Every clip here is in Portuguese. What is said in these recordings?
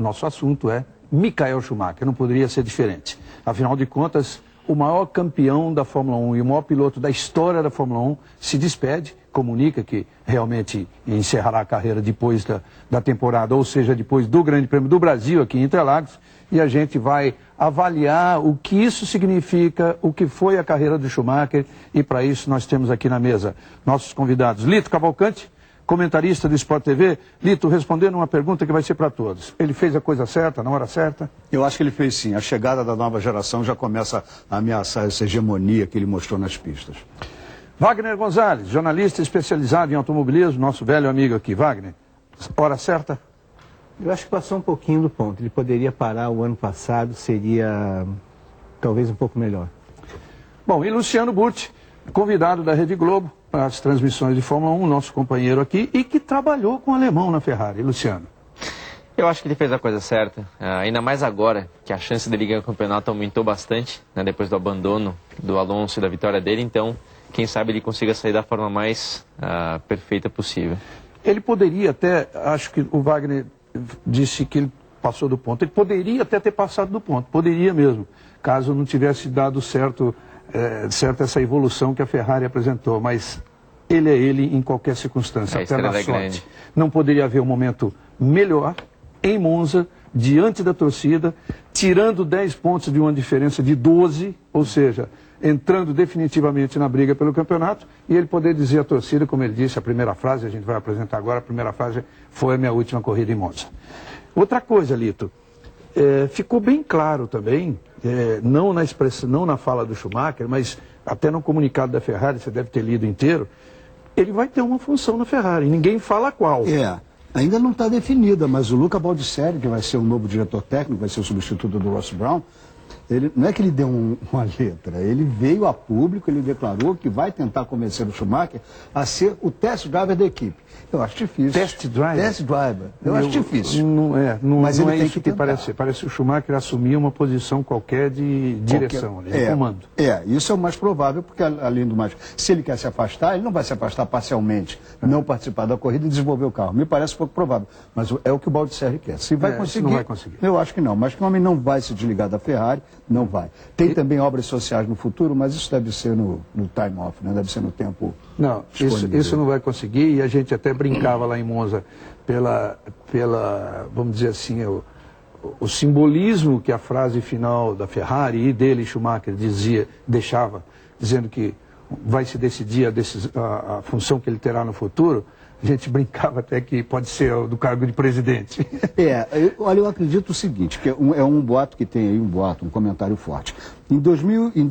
nosso assunto é Michael Schumacher, não poderia ser diferente. Afinal de contas, o maior campeão da Fórmula 1 e o maior piloto da história da Fórmula 1 se despede, comunica que realmente encerrará a carreira depois da temporada, ou seja, depois do Grande Prêmio do Brasil aqui em Interlagos, e a gente vai avaliar o que isso significa, o que foi a carreira do Schumacher, e para isso nós temos aqui na mesa nossos convidados. Lito Cavalcante, comentarista do Sport TV. Lito, respondendo uma pergunta que vai ser para todos. Ele fez a coisa certa, na hora certa? Eu acho que ele fez sim. A chegada da nova geração já começa a ameaçar essa hegemonia que ele mostrou nas pistas. Wagner Gonzalez, jornalista especializado em automobilismo, nosso velho amigo aqui. Wagner, hora certa? Eu acho que passou um pouquinho do ponto. Ele poderia parar o ano passado, seria talvez um pouco melhor. Bom, e Luciano Burti, convidado da Rede Globo para as transmissões de Fórmula 1, nosso companheiro aqui, e que trabalhou com o alemão na Ferrari. Luciano. Eu acho que ele fez a coisa certa, ainda mais agora, que a chance dele ganhar o campeonato aumentou bastante, né, depois do abandono do Alonso e da vitória dele, então, quem sabe ele consiga sair da forma mais perfeita possível. Ele poderia até, acho que o Wagner disse que ele passou do ponto, ele poderia até ter passado do ponto, poderia mesmo, caso não tivesse dado certo essa evolução que a Ferrari apresentou, mas ele é ele em qualquer circunstância, até na sorte. Não poderia haver um momento melhor em Monza, diante da torcida, tirando 10 pontos de uma diferença de 12, ou seja, entrando definitivamente na briga pelo campeonato, e ele poder dizer à torcida, como ele disse, a primeira frase, a gente vai apresentar agora, a primeira frase foi a minha última corrida em Monza. Outra coisa, Lito, ficou bem claro também, não na expressão, não na fala do Schumacher, mas até no comunicado da Ferrari, você deve ter lido inteiro, ele vai ter uma função na Ferrari, ninguém fala qual. Ainda não está definida, mas o Luca Baldisseri, que vai ser o novo diretor técnico, vai ser o substituto do Ross Brown, ele, não é que ele deu uma letra, ele veio a público, ele declarou que vai tentar convencer o Schumacher a ser o test driver da equipe. Eu acho difícil. Test driver? Test driver. Eu acho difícil. Mas ele tem que parece que o Schumacher assumir uma posição qualquer de direção, de comando. Isso é o mais provável, porque além do mais, se ele quer se afastar, ele não vai se afastar parcialmente, não participar da corrida e desenvolver o carro. Me parece pouco provável, mas é o que o Baldisseri quer. Se vai conseguir, não vai conseguir. Eu acho que não, mas que o homem não vai se desligar da Ferrari, não vai. Tem também obras sociais no futuro, mas isso deve ser no time off, né? Deve ser no tempo. Não, isso não vai conseguir, e a gente até brincava lá em Monza pela vamos dizer assim, o simbolismo que a frase final da Ferrari e dele, Schumacher, deixava, dizendo que vai se decidir a função que ele terá no futuro. A gente brincava até que pode ser do cargo de presidente. Olha, eu acredito o seguinte, que é um boato que tem aí, um comentário forte. Não em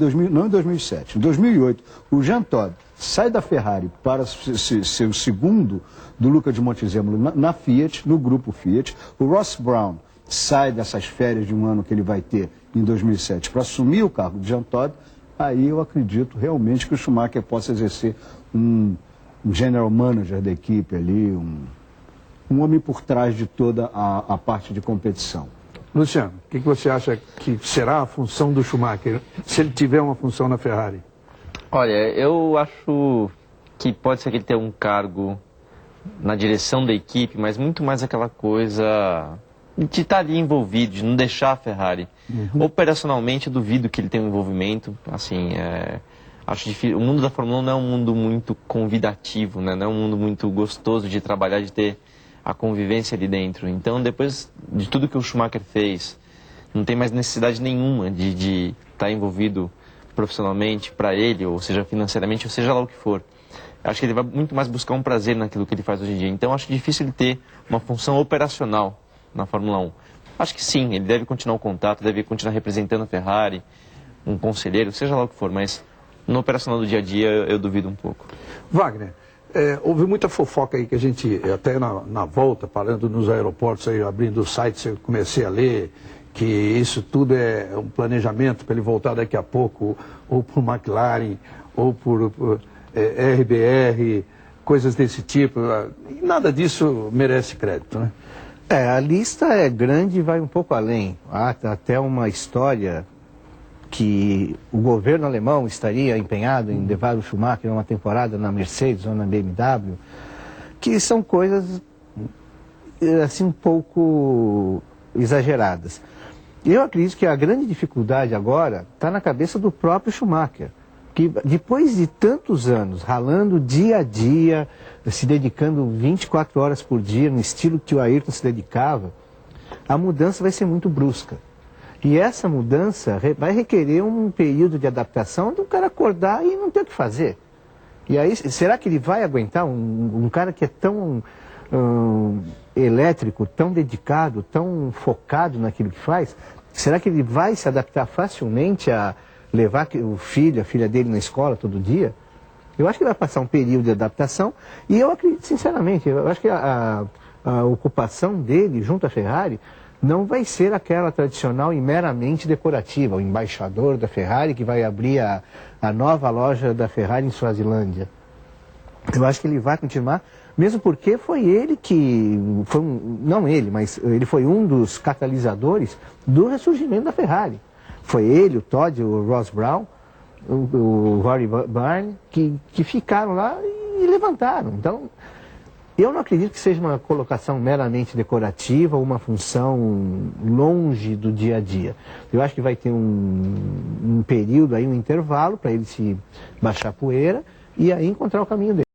2007, em 2008, o Jean Todt sai da Ferrari para ser o segundo do Luca de Montezemolo na Fiat, no grupo Fiat. O Ross Brown sai dessas férias de um ano que ele vai ter em 2007 para assumir o cargo de Jean Todt. Aí eu acredito realmente que o Schumacher possa exercer um general manager da equipe ali, um homem por trás de toda a parte de competição. Luciano, o que você acha que será a função do Schumacher, se ele tiver uma função na Ferrari? Olha, eu acho que pode ser que ele tenha um cargo na direção da equipe, mas muito mais aquela coisa de estar ali envolvido, de não deixar a Ferrari. Operacionalmente, eu duvido que ele tenha um envolvimento, assim, acho difícil. O mundo da Fórmula 1 não é um mundo muito convidativo, né? Não é um mundo muito gostoso de trabalhar, de ter a convivência ali dentro. Então, depois de tudo que o Schumacher fez, não tem mais necessidade nenhuma de estar envolvido profissionalmente para ele, ou seja, financeiramente, ou seja lá o que for. Acho que ele vai muito mais buscar um prazer naquilo que ele faz hoje em dia. Então, acho difícil ele ter uma função operacional na Fórmula 1. Acho que sim, ele deve continuar o contato, deve continuar representando a Ferrari, um conselheiro, seja lá o que for, mas no operacional do dia a dia eu duvido um pouco. Wagner, houve muita fofoca aí que a gente, até na volta, parando nos aeroportos, aí, abrindo o site, eu comecei a ler que isso tudo é um planejamento para ele voltar daqui a pouco, ou por McLaren, ou por RBR, coisas desse tipo. E nada disso merece crédito, né? A lista é grande e vai um pouco além. Há até uma história que o governo alemão estaria empenhado em levar o Schumacher uma temporada na Mercedes ou na BMW, que são coisas assim um pouco exageradas. Eu acredito que a grande dificuldade agora está na cabeça do próprio Schumacher, que depois de tantos anos ralando dia a dia, se dedicando 24 horas por dia no estilo que o Ayrton se dedicava, a mudança vai ser muito brusca. E essa mudança vai requerer um período de adaptação do cara acordar e não ter o que fazer. E aí, será que ele vai aguentar um cara que é tão elétrico, tão dedicado, tão focado naquilo que faz? Será que ele vai se adaptar facilmente a levar o filho, a filha dele na escola todo dia? Eu acho que vai passar um período de adaptação e eu acredito, sinceramente, eu acho que a ocupação dele junto à Ferrari não vai ser aquela tradicional e meramente decorativa, o embaixador da Ferrari que vai abrir a nova loja da Ferrari em Suazilândia. Eu acho que ele vai continuar, mesmo porque foi ele que, não ele, mas ele foi um dos catalisadores do ressurgimento da Ferrari. Foi ele, o Todd, o Ross Brown, o Rory Byrne, que ficaram lá e levantaram. Então, eu não acredito que seja uma colocação meramente decorativa ou uma função longe do dia a dia. Eu acho que vai ter um período aí, um intervalo para ele se baixar a poeira e aí encontrar o caminho dele.